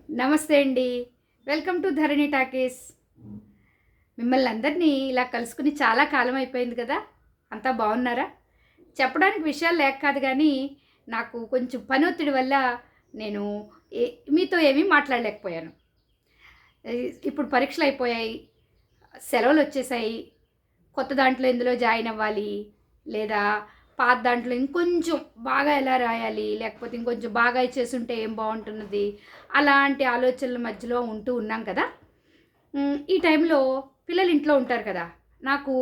నమస్తే అండి. Welcome to Dharani talkies. మిమ్మల్ని అందరినీ ఇలా కలుసుకుని చాలా కాలం అయిపోయింది కదా! అంతా బాగున్నారా? చెప్పడానికి విషయాలు లేక కాదు గానీ, నాకు కొంచెం పనొత్తిడి వల్ల నేను ఎ మీతో ఏమీ మాట్లాడలేకపోయాను. ఇప్పుడు పరీక్షలయిపోయాయి. సెలవులొచ్చేసాయి. కొత్త దాంట్లో ఇందులో జాయిన్ అవ్వాలి. లేదా పాత దాంట్లో ఇంకొంచెం బాగా ఎలా రాయాలి? లేకపోతే ఇంకొంచెం బాగా చేసుంటే ఏం బావుంటున్నది? అలాంటి ఆలోచనల మధ్యలో ఉంటూ ఉన్నాం కదా! ఈ టైంలో పిల్లలు ఇంట్లో ఉంటారు కదా! నాకు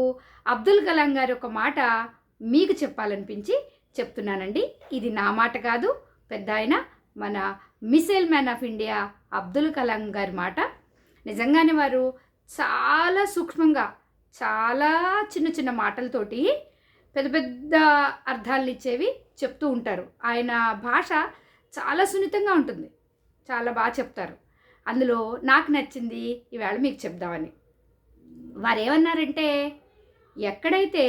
అబ్దుల్ కలాం గారి ఒక మాట మీకు చెప్పాలనిపించి చెప్తున్నానండి. ఇది నా మాట కాదు. పెద్దాయన మన missile man of India Abdul Kalam గారి మాట. నిజంగానే వారు చాలా సూక్ష్మంగా, చాలా చిన్న చిన్న మాటలతోటి పెద్ద పెద్ద అర్థాలనిచ్చేవి చెప్తూ ఉంటారు. ఆయన భాష చాలా సున్నితంగా ఉంటుంది. చాలా బాగా చెప్తారు. అందులో నాకు నచ్చింది ఈవేళ మీకు చెప్దామని. వారేమన్నారంటే, ఎక్కడైతే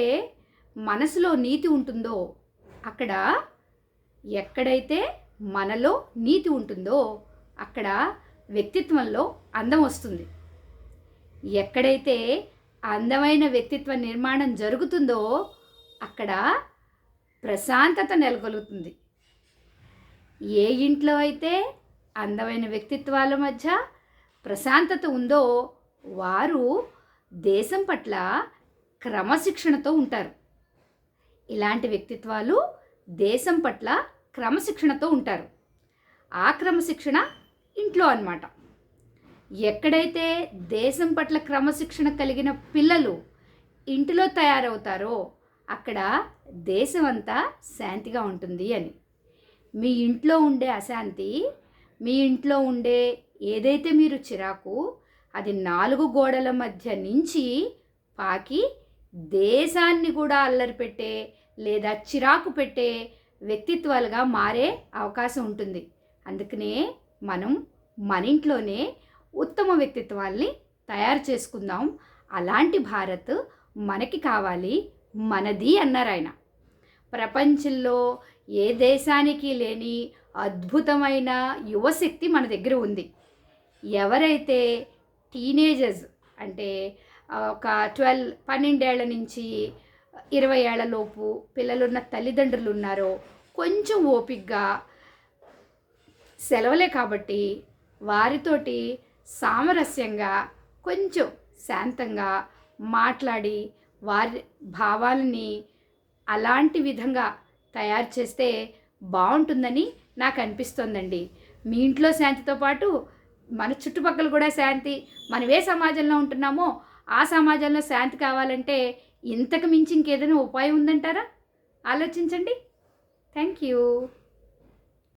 మనసులో నీతి ఉంటుందో అక్కడ, ఎక్కడైతే మనలో నీతి ఉంటుందో అక్కడ వ్యక్తిత్వంలో అందం వస్తుంది. ఎక్కడైతే అందమైన వ్యక్తిత్వ నిర్మాణం జరుగుతుందో అక్కడ ప్రశాంతత నెలకొలుగుతుంది. ఏ ఇంట్లో అయితే అందమైన వ్యక్తిత్వాల మధ్య ప్రశాంతత ఉందో వారు దేశం పట్ల క్రమశిక్షణతో ఉంటారు. ఇలాంటి వ్యక్తిత్వాలు దేశం పట్ల క్రమశిక్షణతో ఉంటారు. ఆ క్రమశిక్షణ ఇంట్లో అన్నమాట. ఎక్కడైతే దేశం పట్ల క్రమశిక్షణ కలిగిన పిల్లలు ఇంటిలో తయారవుతారో అక్కడ దేశం అంతా శాంతిగా ఉంటుంది అని. మీ ఇంట్లో ఉండే అశాంతి, మీ ఇంట్లో ఉండే ఏదైతే మీరు చిరాకు, అది 4 గోడల మధ్య నుంచి పాకి దేశాన్ని కూడా అల్లరి పెట్టే లేదా చిరాకు పెట్టే వ్యక్తిత్వాలుగా మారే అవకాశం ఉంటుంది. అందుకనే మనం మన ఇంట్లోనే ఉత్తమ వ్యక్తిత్వాల్ని తయారు చేసుకుందాం. అలాంటి భారత్ మనకి కావాలి, మనది అన్నారు ఆయన. ప్రపంచంలో ఏ దేశానికి లేని అద్భుతమైన యువశక్తి మన దగ్గర ఉంది. ఎవరైతే టీనేజర్స్ అంటే ఒక 12 ఏళ్ల నుంచి 20 ఏళ్ల లోపు పిల్లలున్న తల్లిదండ్రులు ఉన్నారో కొంచెం ఓపికగా, సెలవులే కాబట్టి వారితోటి సామరస్యంగా కొంచెం శాంతంగా మాట్లాడి వారి భావాలని అలాంటి విధంగా తయారు చేస్తే బాగుంటుందని నాకు అనిపిస్తోందండి. మీ ఇంట్లో శాంతితో పాటు మన చుట్టుపక్కల కూడా శాంతి, మనం ఏ సమాజంలో ఉంటున్నామో ఆ సమాజంలో శాంతి కావాలంటే ఇంతకు మించి ఇంకేదైనా ఉపాయం ఉందంటారా? ఆలోచించండి. Thank you.